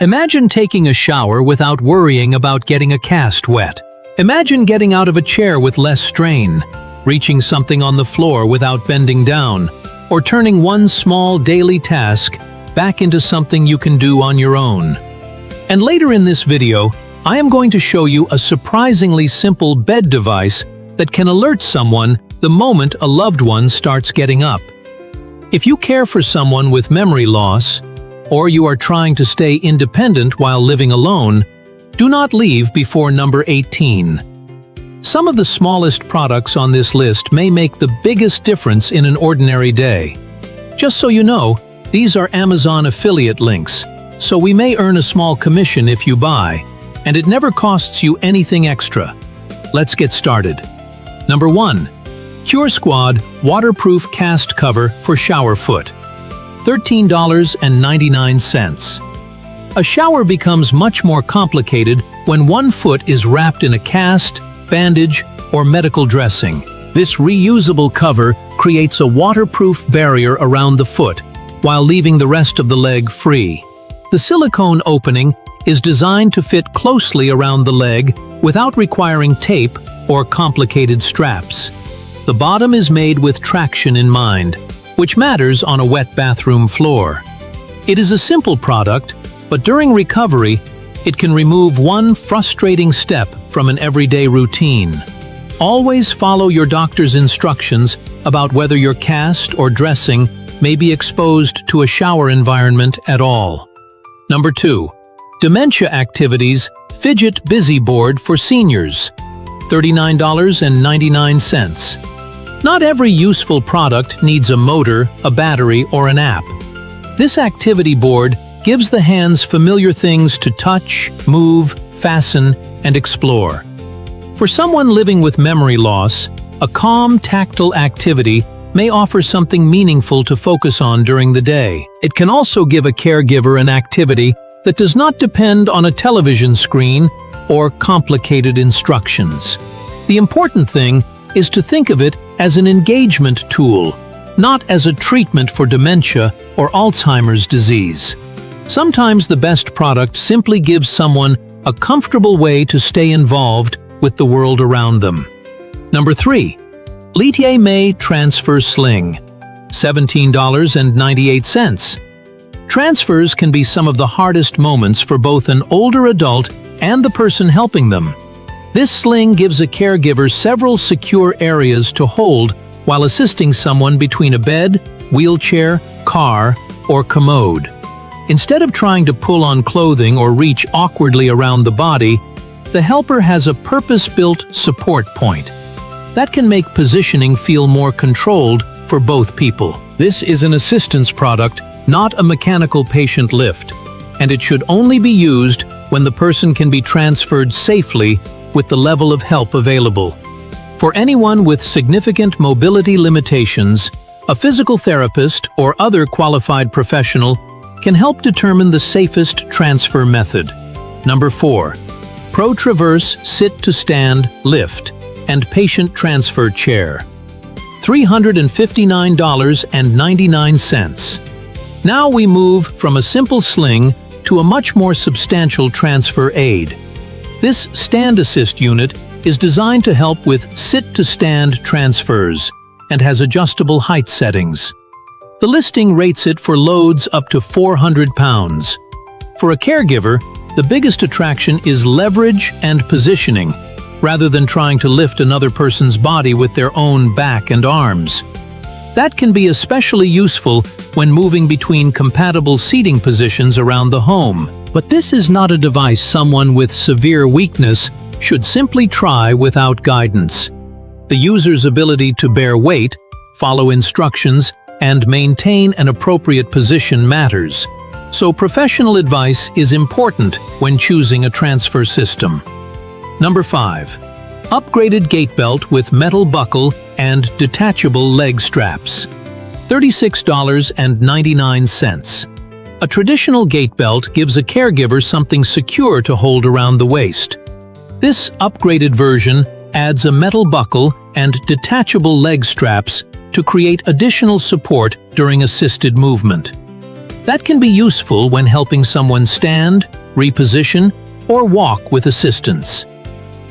Imagine taking a shower without worrying about getting a cast wet. Imagine getting out of a chair with less strain, reaching something on the floor without bending down, or turning one small daily task back into something you can do on your own. And later in this video, I am going to show you a surprisingly simple bed device that can alert someone the moment a loved one starts getting up. If you care for someone with memory loss, or you are trying to stay independent while living alone, do not leave before number 18. Some of the smallest products on this list may make the biggest difference in an ordinary day. Just so you know, these are Amazon affiliate links, so we may earn a small commission if you buy, and it never costs you anything extra. Let's get started. Number 1. Cure Squad Waterproof Cast Cover for Shower Foot. $13.99. A shower becomes much more complicated when one foot is wrapped in a cast, bandage, or medical dressing. This reusable cover creates a waterproof barrier around the foot, while leaving the rest of the leg free. The silicone opening is designed to fit closely around the leg without requiring tape or complicated straps. The bottom is made with traction in mind, which matters on a wet bathroom floor. It is a simple product, but during recovery, it can remove one frustrating step from an everyday routine. Always follow your doctor's instructions about whether your cast or dressing may be exposed to a shower environment at all. Number 2. Dementia Activities Fidget Busy Board for Seniors. $39.99. Not every useful product needs a motor, a battery, or an app. This activity board gives the hands familiar things to touch, move, fasten, and explore. For someone living with memory loss, a calm, tactile activity may offer something meaningful to focus on during the day. It can also give a caregiver an activity that does not depend on a television screen or complicated instructions. The important thing is to think of it as an engagement tool, not as a treatment for dementia or Alzheimer's disease. Sometimes the best product simply gives someone a comfortable way to stay involved with the world around them. Number 3. Litier May Transfer Sling. $17.98. Transfers can be some of the hardest moments for both an older adult and the person helping them. This sling gives a caregiver several secure areas to hold while assisting someone between a bed, wheelchair, car, or commode. Instead of trying to pull on clothing or reach awkwardly around the body, the helper has a purpose-built support point. That can make positioning feel more controlled for both people. This is an assistance product, not a mechanical patient lift, and it should only be used when the person can be transferred safely with the level of help available. For anyone with significant mobility limitations, a physical therapist or other qualified professional can help determine the safest transfer method. Number 4. Pro Traverse Sit-to-Stand Lift and Patient Transfer Chair. $359.99. Now we move from a simple sling to a much more substantial transfer aid. This stand assist unit is designed to help with sit-to-stand transfers and has adjustable height settings. The listing rates it for loads up to 400 pounds. For a caregiver, the biggest attraction is leverage and positioning, rather than trying to lift another person's body with their own back and arms. That can be especially useful when moving between compatible seating positions around the home. But this is not a device someone with severe weakness should simply try without guidance. The user's ability to bear weight, follow instructions, and maintain an appropriate position matters. So professional advice is important when choosing a transfer system. Number 5. Upgraded gait belt with metal buckle and detachable leg straps. $36.99. A traditional gait belt gives a caregiver something secure to hold around the waist. This upgraded version adds a metal buckle and detachable leg straps to create additional support during assisted movement. That can be useful when helping someone stand, reposition, or walk with assistance.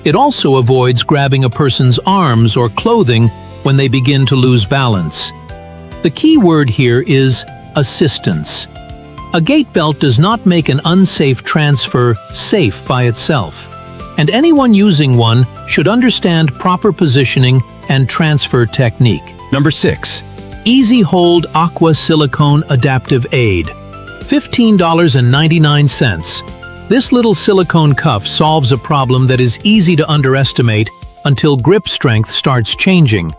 It also avoids grabbing a person's arms or clothing when they begin to lose balance. The key word here is assistance. A gait belt does not make an unsafe transfer safe by itself, and anyone using one should understand proper positioning and transfer technique. Number 6. Easy Hold Aqua Silicone Adaptive Aid, $15.99. This little silicone cuff solves a problem that is easy to underestimate until grip strength starts changing.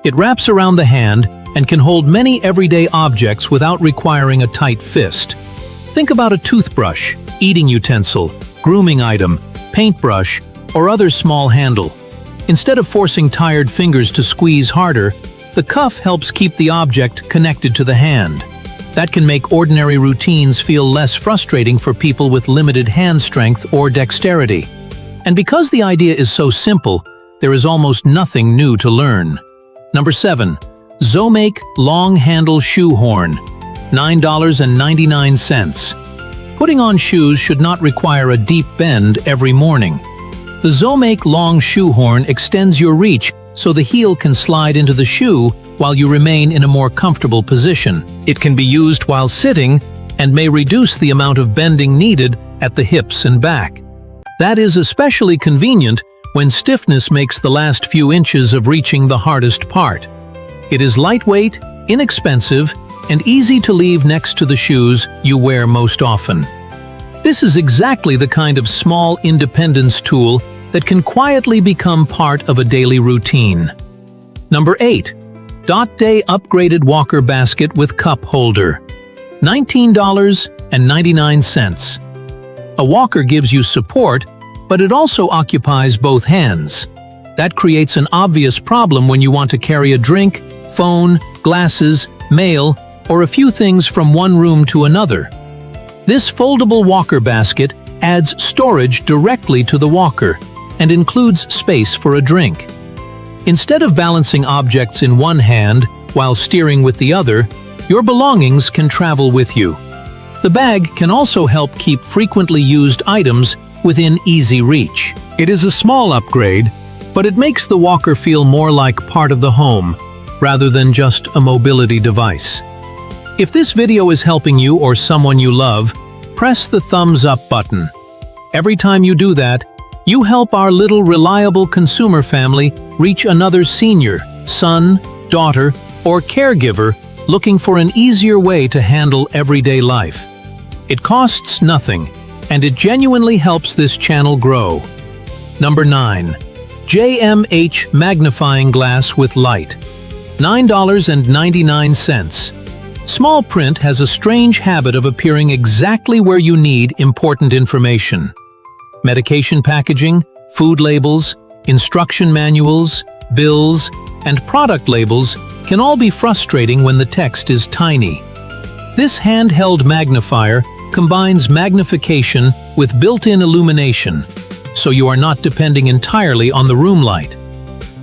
It wraps around the hand and can hold many everyday objects without requiring a tight fist. Think about a toothbrush, eating utensil, grooming item, paintbrush, or other small handle. Instead of forcing tired fingers to squeeze harder, the cuff helps keep the object connected to the hand. That can make ordinary routines feel less frustrating for people with limited hand strength or dexterity. And because the idea is so simple, there is almost nothing new to learn. Number 7. Zomake Long Handle Shoe Horn, $9.99. Putting on shoes should not require a deep bend every morning. The Zomake Long Shoe Horn extends your reach so the heel can slide into the shoe while you remain in a more comfortable position. It can be used while sitting and may reduce the amount of bending needed at the hips and back. That is especially convenient when stiffness makes the last few inches of reaching the hardest part. It is lightweight, inexpensive, and easy to leave next to the shoes you wear most often. This is exactly the kind of small independence tool that can quietly become part of a daily routine. Number 8. Dot Day Upgraded Walker Basket with Cup Holder, $19.99. A walker gives you support, but it also occupies both hands. That creates an obvious problem when you want to carry a drink, phone, glasses, mail, or a few things from one room to another. This foldable walker basket adds storage directly to the walker and includes space for a drink. Instead of balancing objects in one hand while steering with the other, your belongings can travel with you. The bag can also help keep frequently used items within easy reach. It is a small upgrade, but it makes the walker feel more like part of the home, rather than just a mobility device. If this video is helping you or someone you love, press the thumbs up button. Every time you do that, you help our little reliable consumer family reach another senior, son, daughter, or caregiver looking for an easier way to handle everyday life. It costs nothing, and it genuinely helps this channel grow. Number 9. JMH Magnifying Glass with Light, $9.99. Small print has a strange habit of appearing exactly where you need important information. Medication packaging, food labels, instruction manuals, bills, and product labels can all be frustrating when the text is tiny. This handheld magnifier combines magnification with built-in illumination, so you are not depending entirely on the room light.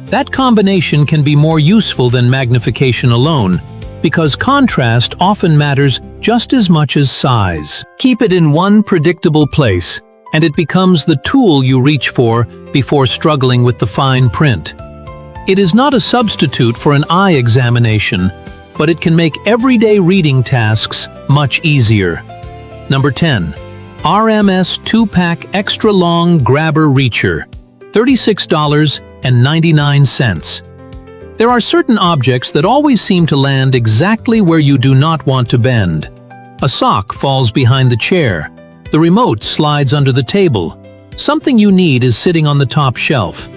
That combination can be more useful than magnification alone, because contrast often matters just as much as size. Keep it in one predictable place, and it becomes the tool you reach for before struggling with the fine print. It is not a substitute for an eye examination, but it can make everyday reading tasks much easier. Number 10. RMS 2-Pack Extra Long Grabber Reacher, $36.99. There are certain objects that always seem to land exactly where you do not want to bend. A sock falls behind the chair. The remote slides under the table. Something you need is sitting on the top shelf.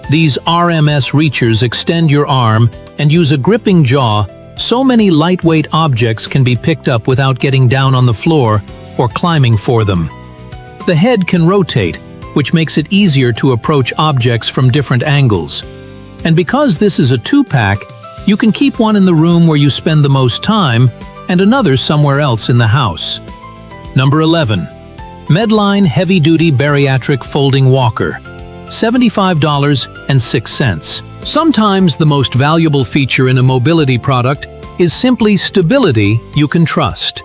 These RMS reachers extend your arm and use a gripping jaw, so many lightweight objects can be picked up without getting down on the floor or climbing for them. The head can rotate, which makes it easier to approach objects from different angles. And because this is a 2-pack, you can keep one in the room where you spend the most time and another somewhere else in the house. Number 11. Medline Heavy-Duty Bariatric Folding Walker, $75.06. Sometimes the most valuable feature in a mobility product is simply stability you can trust.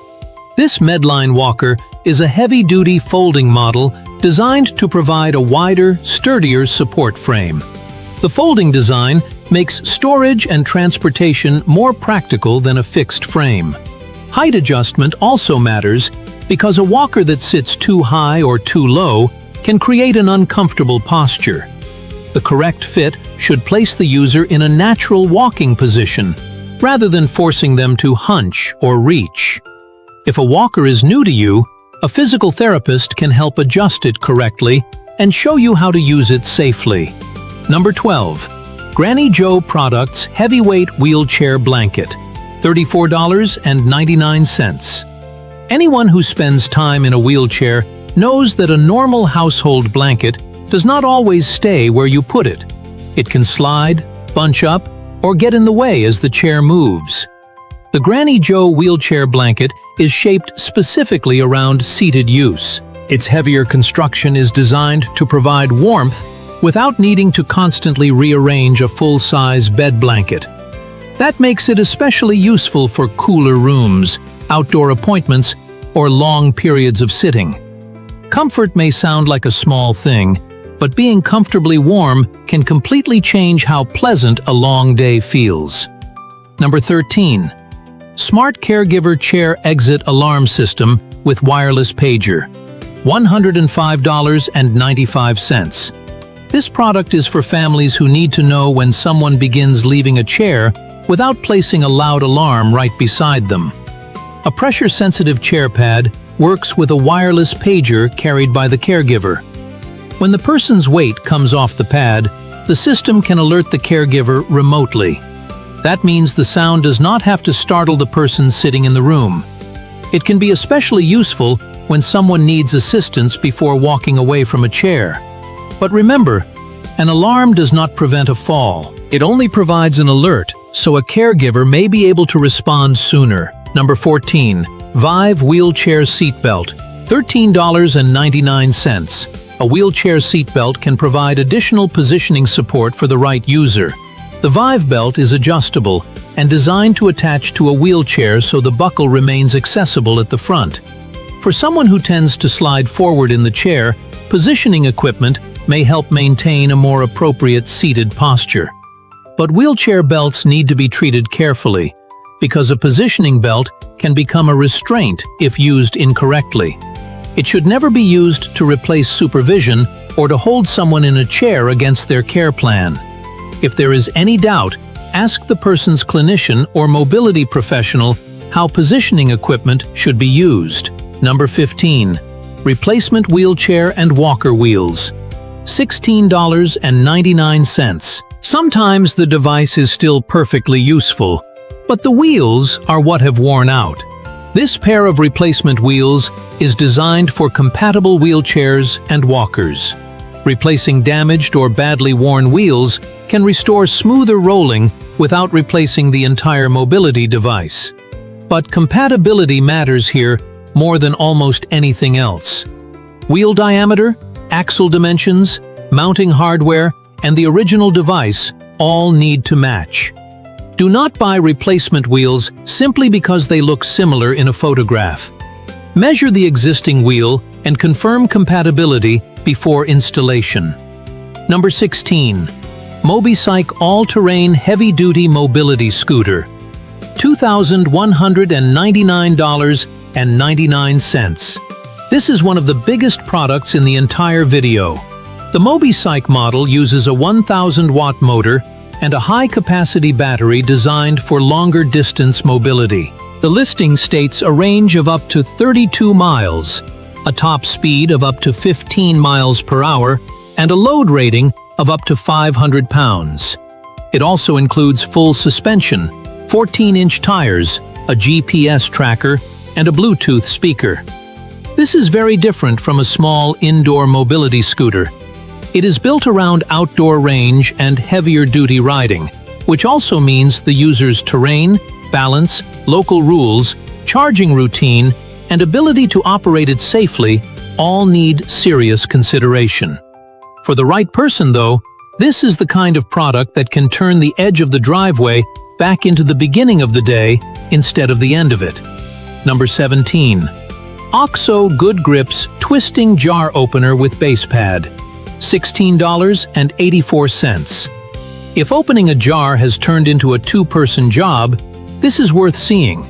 This Medline walker is a heavy-duty folding model designed to provide a wider, sturdier support frame. The folding design makes storage and transportation more practical than a fixed frame. Height adjustment also matters because a walker that sits too high or too low can create an uncomfortable posture. The correct fit should place the user in a natural walking position, rather than forcing them to hunch or reach. If a walker is new to you, a physical therapist can help adjust it correctly and show you how to use it safely. Number 12. Granny Joe Products Heavyweight Wheelchair Blanket, $34.99. Anyone who spends time in a wheelchair knows that a normal household blanket does not always stay where you put it. It can slide, bunch up, or get in the way as the chair moves. The Granny Joe wheelchair blanket is shaped specifically around seated use. Its heavier construction is designed to provide warmth without needing to constantly rearrange a full-size bed blanket. That makes it especially useful for cooler rooms, outdoor appointments, or long periods of sitting. Comfort may sound like a small thing, but being comfortably warm can completely change how pleasant a long day feels. Number 13. Smart Caregiver Chair Exit Alarm System with Wireless Pager, $105.95. This product is for families who need to know when someone begins leaving a chair without placing a loud alarm right beside them. A pressure-sensitive chair pad works with a wireless pager carried by the caregiver. When the person's weight comes off the pad, the system can alert the caregiver remotely. That means the sound does not have to startle the person sitting in the room. It can be especially useful when someone needs assistance before walking away from a chair. But remember, an alarm does not prevent a fall. It only provides an alert, so a caregiver may be able to respond sooner. Number 14. Vive Wheelchair Seatbelt, $13.99. A wheelchair seatbelt can provide additional positioning support for the right user. The Vive belt is adjustable and designed to attach to a wheelchair so the buckle remains accessible at the front. For someone who tends to slide forward in the chair, positioning equipment may help maintain a more appropriate seated posture. But wheelchair belts need to be treated carefully, because a positioning belt can become a restraint if used incorrectly. It should never be used to replace supervision or to hold someone in a chair against their care plan. If there is any doubt, ask the person's clinician or mobility professional how positioning equipment should be used. Number 15. Replacement Wheelchair and Walker Wheels, $16.99. Sometimes the device is still perfectly useful, but the wheels are what have worn out. This pair of replacement wheels is designed for compatible wheelchairs and walkers. Replacing damaged or badly worn wheels can restore smoother rolling without replacing the entire mobility device. But compatibility matters here more than almost anything else. Wheel diameter, axle dimensions, mounting hardware, and the original device all need to match. Do not buy replacement wheels simply because they look similar in a photograph. Measure the existing wheel and confirm compatibility before installation. Number 16. MobiCycle All-Terrain Heavy-Duty Mobility Scooter, $2,199.99. This is one of the biggest products in the entire video. The MobiCycle model uses a 1,000-watt motor and a high-capacity battery designed for longer-distance mobility. The listing states a range of up to 32 miles, a top speed of up to 15 miles per hour, and a load rating of up to 500 pounds. It also includes full suspension, 14-inch tires, a GPS tracker, and a Bluetooth speaker. This is very different from a small indoor mobility scooter. It is built around outdoor range and heavier-duty riding, which also means the user's terrain, balance, local rules, charging routine, and ability to operate it safely all need serious consideration. For the right person, though, this is the kind of product that can turn the edge of the driveway back into the beginning of the day instead of the end of it. Number 17. OXO Good Grips Twisting Jar Opener with Base Pad, $16.84. If opening a jar has turned into a two-person job, this is worth seeing.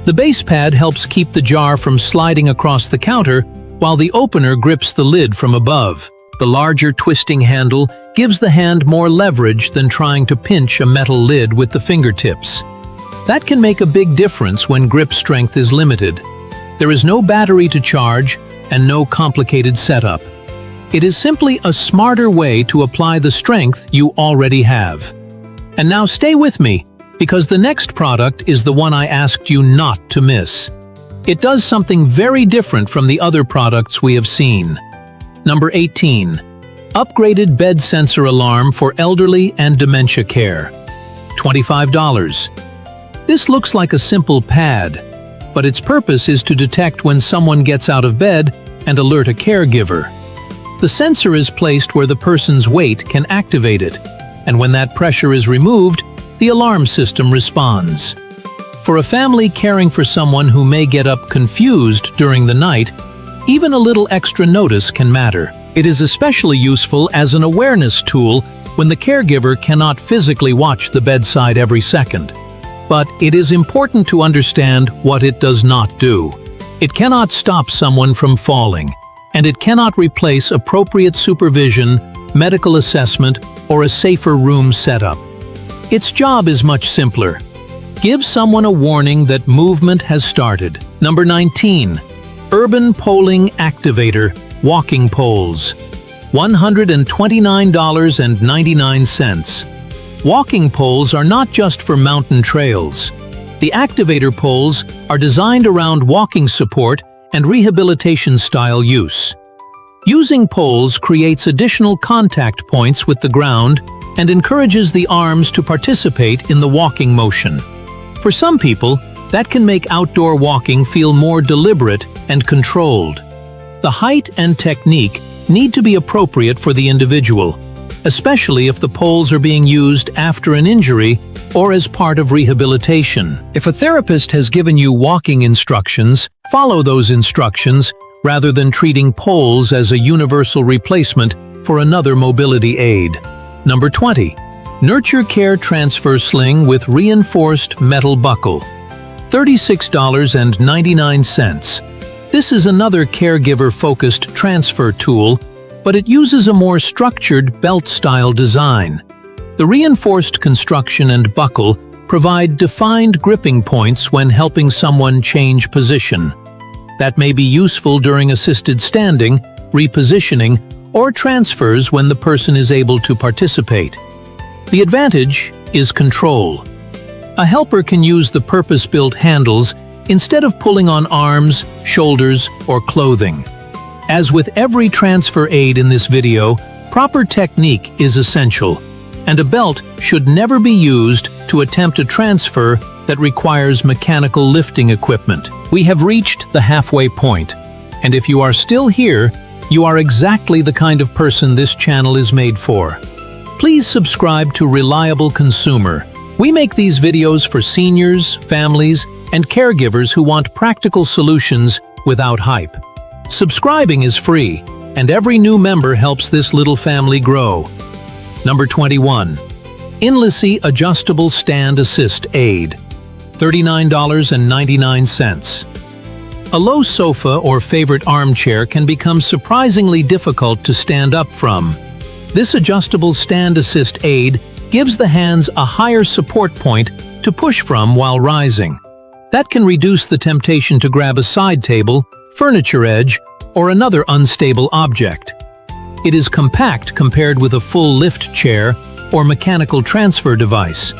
The base pad helps keep the jar from sliding across the counter, while the opener grips the lid from above. The larger twisting handle gives the hand more leverage than trying to pinch a metal lid with the fingertips. That can make a big difference when grip strength is limited. There is no battery to charge and no complicated setup. It is simply a smarter way to apply the strength you already have. And now stay with me, because the next product is the one I asked you not to miss. It does something very different from the other products we have seen. Number 18. Upgraded Bed Sensor Alarm for Elderly and Dementia Care, $25. This looks like a simple pad, but its purpose is to detect when someone gets out of bed and alert a caregiver. The sensor is placed where the person's weight can activate it, and when that pressure is removed, the alarm system responds. For a family caring for someone who may get up confused during the night, even a little extra notice can matter. It is especially useful as an awareness tool when the caregiver cannot physically watch the bedside every second. But it is important to understand what it does not do. It cannot stop someone from falling, and it cannot replace appropriate supervision, medical assessment, or a safer room setup. Its job is much simpler. Give someone a warning that movement has started. Number 19. Urban Polling Activator Walking Poles, $129.99. Walking poles are not just for mountain trails. The activator poles are designed around walking support and rehabilitation-style use. Using poles creates additional contact points with the ground and encourages the arms to participate in the walking motion. For some people, that can make outdoor walking feel more deliberate and controlled. The height and technique need to be appropriate for the individual, especially if the poles are being used after an injury or as part of rehabilitation. If a therapist has given you walking instructions, follow those instructions rather than treating poles as a universal replacement for another mobility aid. Number 20. Nurture Care Transfer Sling with Reinforced Metal Buckle, $36.99. This is another caregiver-focused transfer tool, but it uses a more structured belt-style design. The reinforced construction and buckle provide defined gripping points when helping someone change position. That may be useful during assisted standing, repositioning, or transfers when the person is able to participate. The advantage is control. A helper can use the purpose-built handles instead of pulling on arms, shoulders, or clothing. As with every transfer aid in this video, proper technique is essential, and a belt should never be used to attempt a transfer that requires mechanical lifting equipment. We have reached the halfway point, and if you are still here, you are exactly the kind of person this channel is made for. Please subscribe to Reliable Consumer. We make these videos for seniors, families, and caregivers who want practical solutions without hype. Subscribing is free, and every new member helps this little family grow. Number 21. Inlacy Adjustable Stand Assist Aid, $39.99. A low sofa or favorite armchair can become surprisingly difficult to stand up from. This adjustable stand assist aid gives the hands a higher support point to push from while rising. That can reduce the temptation to grab a side table, furniture edge, or another unstable object. It is compact compared with a full lift chair or mechanical transfer device.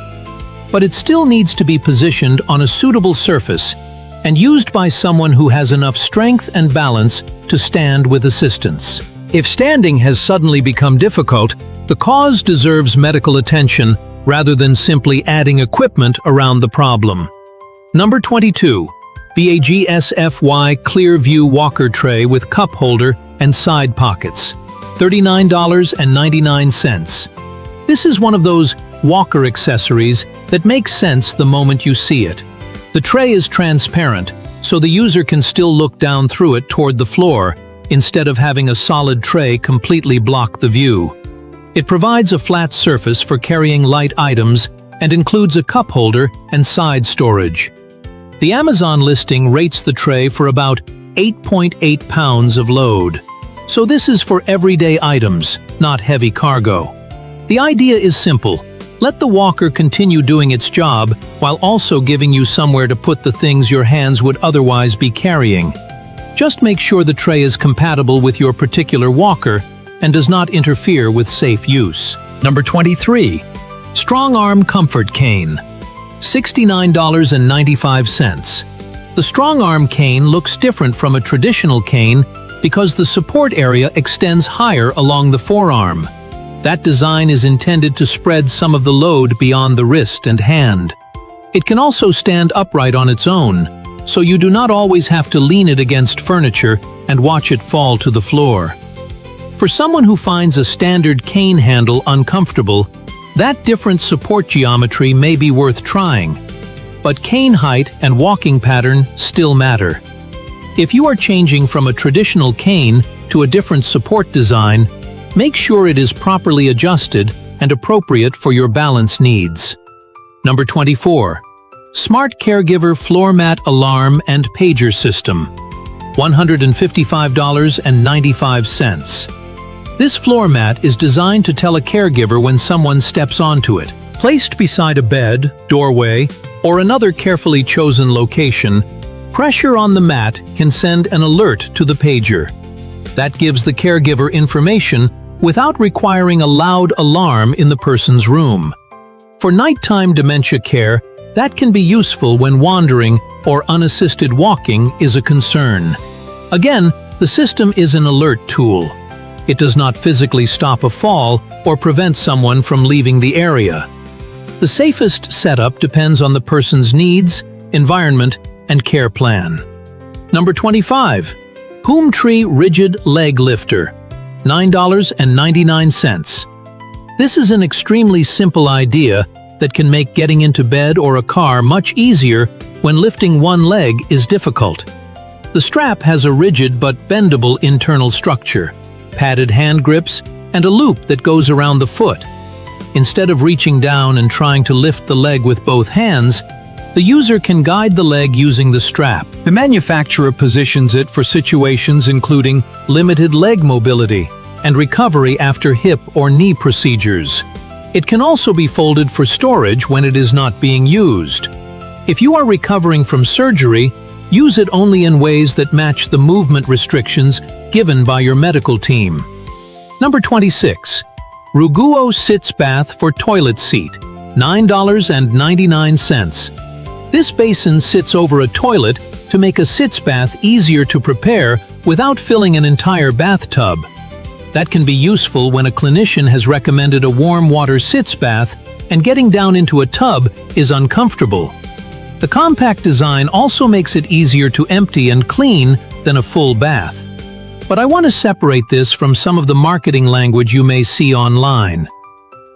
But it still needs to be positioned on a suitable surface and used by someone who has enough strength and balance to stand with assistance. If standing has suddenly become difficult, the cause deserves medical attention rather than simply adding equipment around the problem. Number 22. BAGSFY Clear View Walker Tray with Cup Holder and Side Pockets, $39.99. This is one of those walker accessories that makes sense the moment you see it. The tray is transparent, so the user can still look down through it toward the floor, instead of having a solid tray completely block the view. It provides a flat surface for carrying light items and includes a cup holder and side storage. The Amazon listing rates the tray for about 8.8 pounds of load. So this is for everyday items, not heavy cargo. The idea is simple. Let the walker continue doing its job while also giving you somewhere to put the things your hands would otherwise be carrying. Just make sure the tray is compatible with your particular walker and does not interfere with safe use. Number 23. Strong Arm Comfort Cane. $69.95. The Strong Arm cane looks different from a traditional cane because the support area extends higher along the forearm. That design is intended to spread some of the load beyond the wrist and hand. It can also stand upright on its own, so you do not always have to lean it against furniture and watch it fall to the floor. For someone who finds a standard cane handle uncomfortable, that different support geometry may be worth trying. But cane height and walking pattern still matter. If you are changing from a traditional cane to a different support design, make sure it is properly adjusted and appropriate for your balance needs. Number 24. Smart Caregiver Floor Mat Alarm and Pager System. $155.95. This floor mat is designed to tell a caregiver when someone steps onto it. Placed beside a bed, doorway, or another carefully chosen location, pressure on the mat can send an alert to the pager. That gives the caregiver information without requiring a loud alarm in the person's room. For nighttime dementia care, that can be useful when wandering or unassisted walking is a concern. Again, the system is an alert tool. It does not physically stop a fall or prevent someone from leaving the area. The safest setup depends on the person's needs, environment, and care plan. Number 25. Tree Rigid Leg Lifter. $9.99. This is an extremely simple idea that can make getting into bed or a car much easier when lifting one leg is difficult. The strap has a rigid but bendable internal structure, padded hand grips, and a loop that goes around the foot. Instead of reaching down and trying to lift the leg with both hands, the user can guide the leg using the strap. The manufacturer positions it for situations including limited leg mobility and recovery after hip or knee procedures. It can also be folded for storage when it is not being used. If you are recovering from surgery, use it only in ways that match the movement restrictions given by your medical team. Number 26. Ruguo Sitz Bath for Toilet Seat. $9.99. This basin sits over a toilet to make a sitz bath easier to prepare without filling an entire bathtub. That can be useful when a clinician has recommended a warm water sitz bath and getting down into a tub is uncomfortable. The compact design also makes it easier to empty and clean than a full bath. But I want to separate this from some of the marketing language you may see online.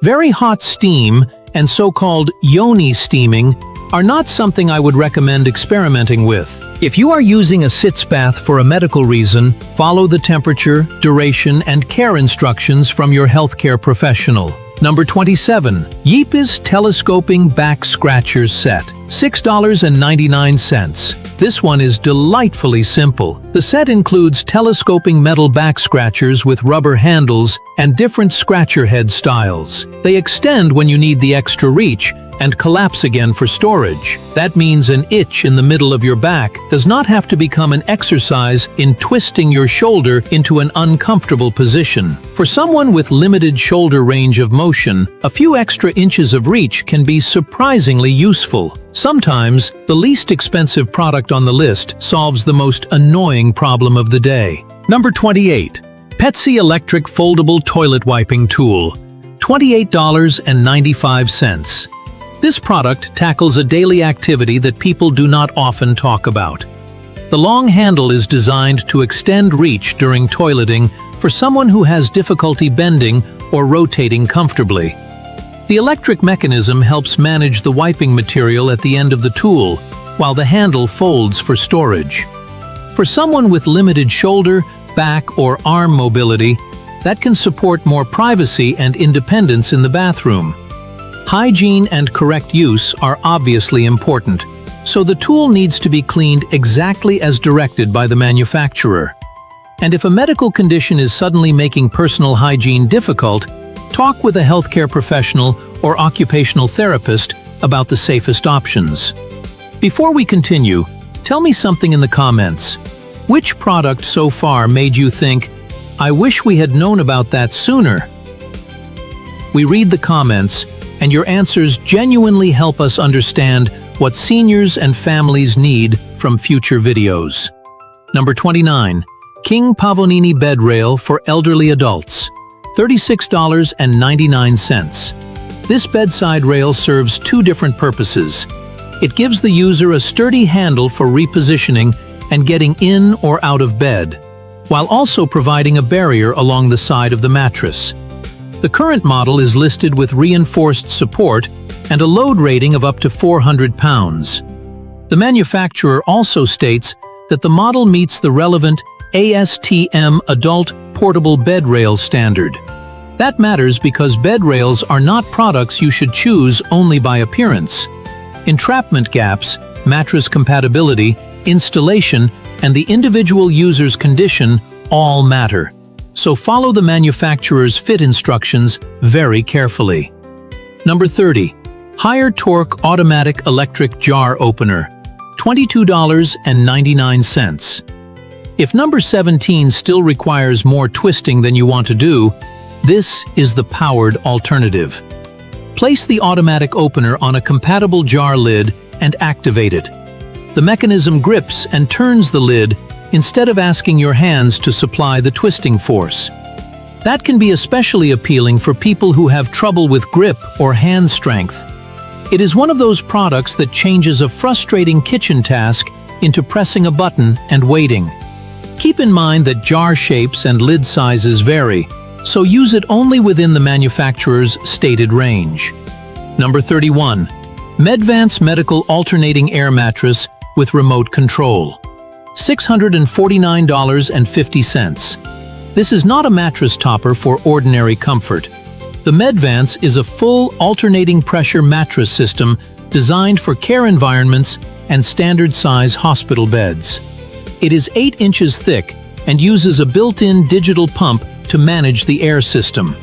Very hot steam and so-called yoni steaming are not something I would recommend experimenting with. If you are using a sitz bath for a medical reason, follow the temperature, duration, and care instructions from your healthcare professional. Number 27. Yeepis Telescoping Back Scratchers Set. $6.99. This one is delightfully simple. The set includes telescoping metal back scratchers with rubber handles and different scratcher head styles. They extend when you need the extra reach and collapse again for storage. That means an itch in the middle of your back does not have to become an exercise in twisting your shoulder into an uncomfortable position. For someone with limited shoulder range of motion, a few extra inches of reach can be surprisingly useful. Sometimes, the least expensive product on the list solves the most annoying problem of the day. Number 28. Petsy Electric Foldable Toilet Wiping Tool. $28.95. This product tackles a daily activity that people do not often talk about. The long handle is designed to extend reach during toileting for someone who has difficulty bending or rotating comfortably. The electric mechanism helps manage the wiping material at the end of the tool, while the handle folds for storage. For someone with limited shoulder, back, or arm mobility, that can support more privacy and independence in the bathroom. Hygiene and correct use are obviously important, so the tool needs to be cleaned exactly as directed by the manufacturer. And if a medical condition is suddenly making personal hygiene difficult, talk with a healthcare professional or occupational therapist about the safest options. Before we continue, tell me something in the comments. Which product so far made you think, "I wish we had known about that sooner"? We read the comments, and your answers genuinely help us understand what seniors and families need from future videos. Number 29. King Pavonini Bed Rail for Elderly Adults, $36.99. This bedside rail serves two different purposes. It gives the user a sturdy handle for repositioning and getting in or out of bed, while also providing a barrier along the side of the mattress. The current model is listed with reinforced support and a load rating of up to 400 pounds. The manufacturer also states that the model meets the relevant ASTM Adult Portable Bed Rail standard. That matters because bed rails are not products you should choose only by appearance. Entrapment gaps, mattress compatibility, installation, and the individual user's condition all matter. So follow the manufacturer's fit instructions very carefully. Number 30. Higher Torque Automatic Electric Jar Opener, $22.99. If number 17 still requires more twisting than you want to do, this is the powered alternative. Place the automatic opener on a compatible jar lid and activate it. The mechanism grips and turns the lid instead of asking your hands to supply the twisting force. That can be especially appealing for people who have trouble with grip or hand strength. It is one of those products that changes a frustrating kitchen task into pressing a button and waiting. Keep in mind that jar shapes and lid sizes vary, so use it only within the manufacturer's stated range. Number 31. Medvance Medical Alternating Air Mattress with Remote Control, $649.50. This is not a mattress topper for ordinary comfort. The Medvance is a full alternating pressure mattress system designed for care environments and standard-size hospital beds. It is 8 inches thick and uses a built-in digital pump to manage the air system.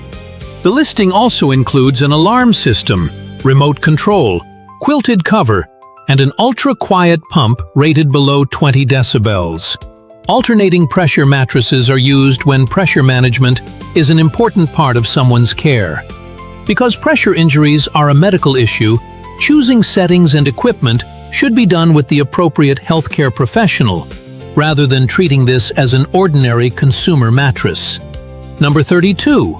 The listing also includes an alarm system, remote control, quilted cover, and an ultra-quiet pump rated below 20 decibels. Alternating pressure mattresses are used when pressure management is an important part of someone's care. Because pressure injuries are a medical issue, choosing settings and equipment should be done with the appropriate healthcare professional, rather than treating this as an ordinary consumer mattress. Number 32.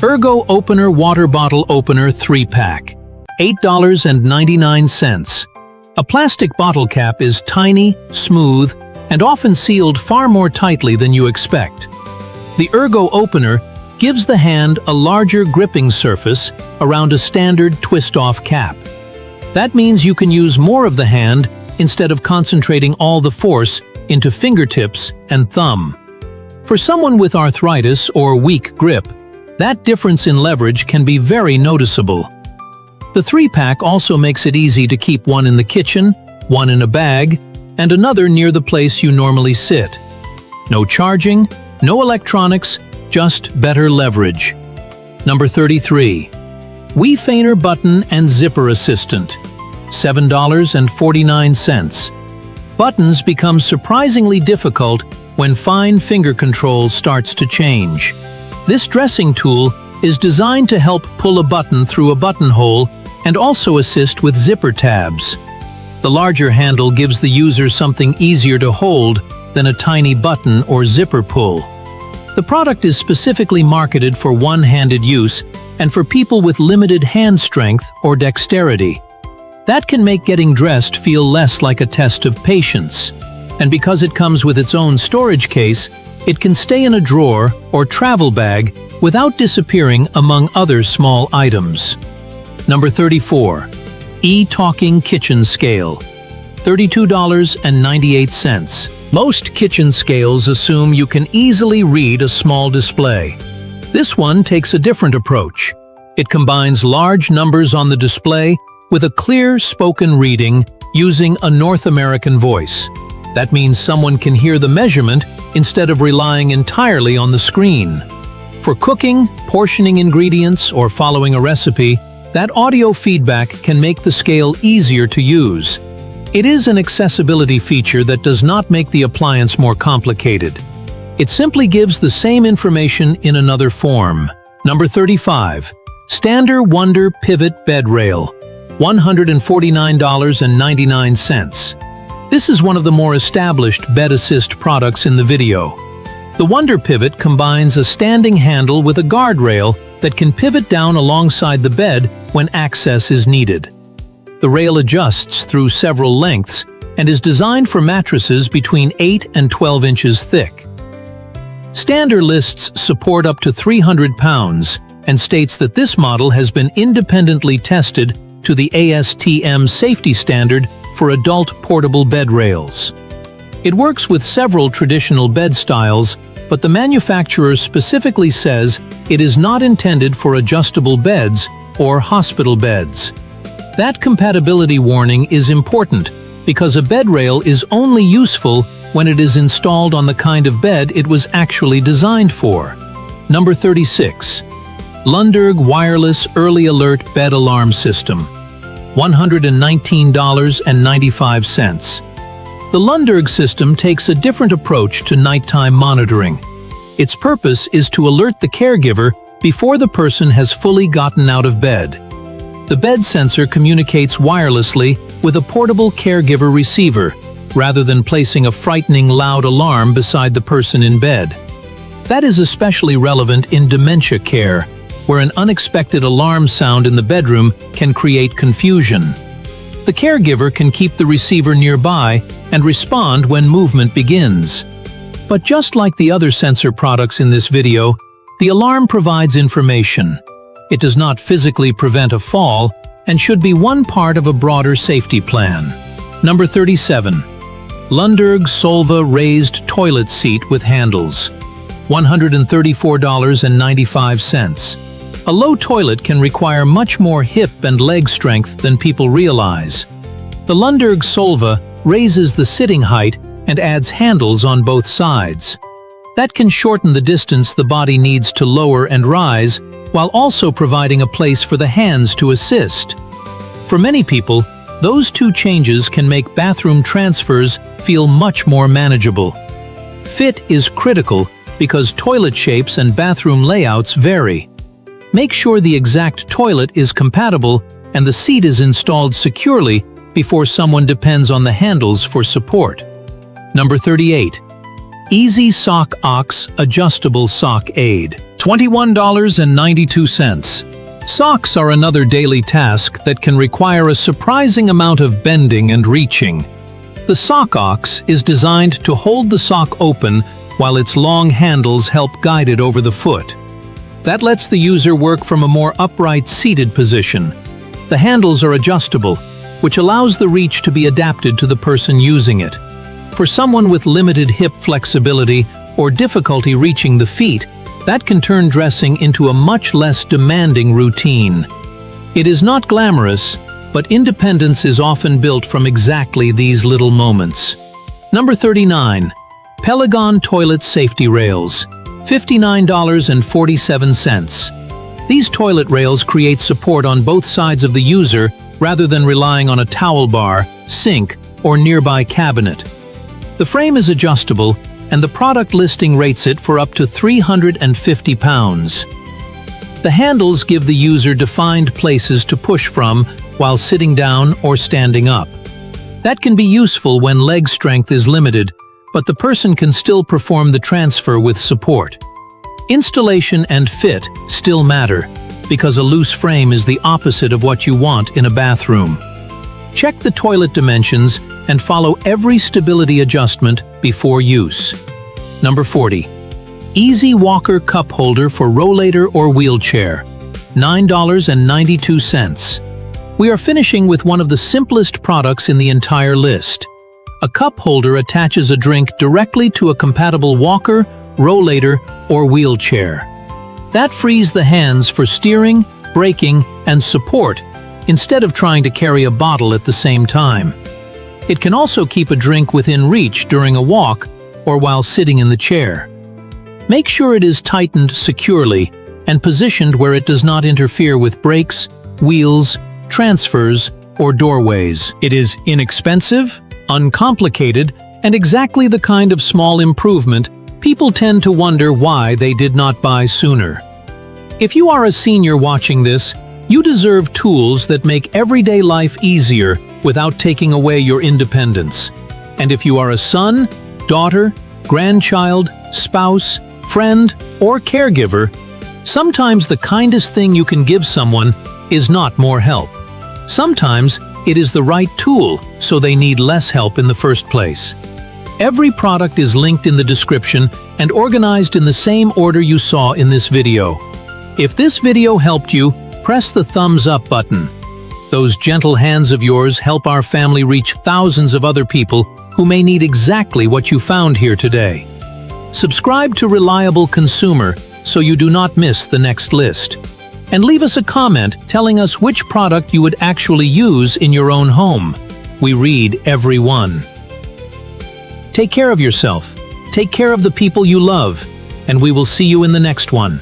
Ergo Opener Water Bottle Opener 3-Pack, $8.99. A plastic bottle cap is tiny, smooth, and often sealed far more tightly than you expect. The Ergo Opener gives the hand a larger gripping surface around a standard twist-off cap. That means you can use more of the hand instead of concentrating all the force into fingertips and thumb. For someone with arthritis or weak grip, that difference in leverage can be very noticeable. The 3-pack also makes it easy to keep one in the kitchen, one in a bag, and another near the place you normally sit. No charging, no electronics, just better leverage. Number 33. Wayfainer Button and Zipper Assistant, $7.49. Buttons become surprisingly difficult when fine finger control starts to change. This dressing tool is designed to help pull a button through a buttonhole and also assist with zipper tabs. The larger handle gives the user something easier to hold than a tiny button or zipper pull. The product is specifically marketed for one-handed use and for people with limited hand strength or dexterity. That can make getting dressed feel less like a test of patience. And because it comes with its own storage case, it can stay in a drawer or travel bag without disappearing among other small items. Number 34. E-Talking Kitchen Scale, $32.98. Most kitchen scales assume you can easily read a small display. This one takes a different approach. It combines large numbers on the display with a clear spoken reading using a North American voice. That means someone can hear the measurement instead of relying entirely on the screen. For cooking, portioning ingredients, or following a recipe, that audio feedback can make the scale easier to use. It is an accessibility feature that does not make the appliance more complicated. It simply gives the same information in another form. Number 35. Stander Wonder Pivot Bed Rail, $149.99. This is one of the more established bed assist products in the video. The Wonder Pivot combines a standing handle with a guardrail that can pivot down alongside the bed when access is needed. The rail adjusts through several lengths and is designed for mattresses between 8 and 12 inches thick. Stander lists support up to 300 pounds and states that this model has been independently tested to the ASTM safety standard for adult portable bed rails. It works with several traditional bed styles, but the manufacturer specifically says it is not intended for adjustable beds or hospital beds. That compatibility warning is important because a bed rail is only useful when it is installed on the kind of bed it was actually designed for. Number 36. Lunderg Wireless Early Alert Bed Alarm System, $119.95. The Lunderg system takes a different approach to nighttime monitoring. Its purpose is to alert the caregiver before the person has fully gotten out of bed. The bed sensor communicates wirelessly with a portable caregiver receiver, rather than placing a frightening loud alarm beside the person in bed. That is especially relevant in dementia care, where an unexpected alarm sound in the bedroom can create confusion. The caregiver can keep the receiver nearby and respond when movement begins. But just like the other sensor products in this video, the alarm provides information. It does not physically prevent a fall and should be one part of a broader safety plan. Number 37. Lunderg Solva Raised Toilet Seat with Handles, $134.95. A low toilet can require much more hip and leg strength than people realize. The Lunderg Solva raises the sitting height and adds handles on both sides. That can shorten the distance the body needs to lower and rise, while also providing a place for the hands to assist. For many people, those two changes can make bathroom transfers feel much more manageable. Fit is critical because toilet shapes and bathroom layouts vary. Make sure the exact toilet is compatible and the seat is installed securely before someone depends on the handles for support. Number 38. Easy Sock Ox Adjustable Sock Aid, $21.92. Socks are another daily task that can require a surprising amount of bending and reaching. The Sock Ox is designed to hold the sock open while its long handles help guide it over the foot. That lets the user work from a more upright seated position. The handles are adjustable, which allows the reach to be adapted to the person using it. For someone with limited hip flexibility or difficulty reaching the feet, that can turn dressing into a much less demanding routine. It is not glamorous, but independence is often built from exactly these little moments. Number 39. Pelagon Toilet Safety Rails, $59.47. These toilet rails create support on both sides of the user rather than relying on a towel bar, sink, or nearby cabinet. The frame is adjustable, and the product listing rates it for up to 350 pounds. The handles give the user defined places to push from while sitting down or standing up. That can be useful when leg strength is limited, but the person can still perform the transfer with support. Installation and fit still matter, because a loose frame is the opposite of what you want in a bathroom. Check the toilet dimensions and follow every stability adjustment before use. Number 40. Easy Walker Cup Holder for Rollator or Wheelchair, $9.92. We are finishing with one of the simplest products in the entire list. A cup holder attaches a drink directly to a compatible walker, rollator, or wheelchair. That frees the hands for steering, braking, and support, instead of trying to carry a bottle at the same time. It can also keep a drink within reach during a walk or while sitting in the chair. Make sure it is tightened securely and positioned where it does not interfere with brakes, wheels, transfers, or doorways. It is inexpensive, uncomplicated, and exactly the kind of small improvement people tend to wonder why they did not buy sooner. If you are a senior watching this, you deserve tools that make everyday life easier without taking away your independence. And if you are a son, daughter, grandchild, spouse, friend, or caregiver, sometimes the kindest thing you can give someone is not more help. Sometimes it is the right tool, so they need less help in the first place. Every product is linked in the description and organized in the same order you saw in this video. If this video helped you, press the thumbs up button. Those gentle hands of yours help our family reach thousands of other people who may need exactly what you found here today. Subscribe to Reliable Consumer so you do not miss the next list. And leave us a comment telling us which product you would actually use in your own home. We read every one. Take care of yourself, take care of the people you love, and we will see you in the next one.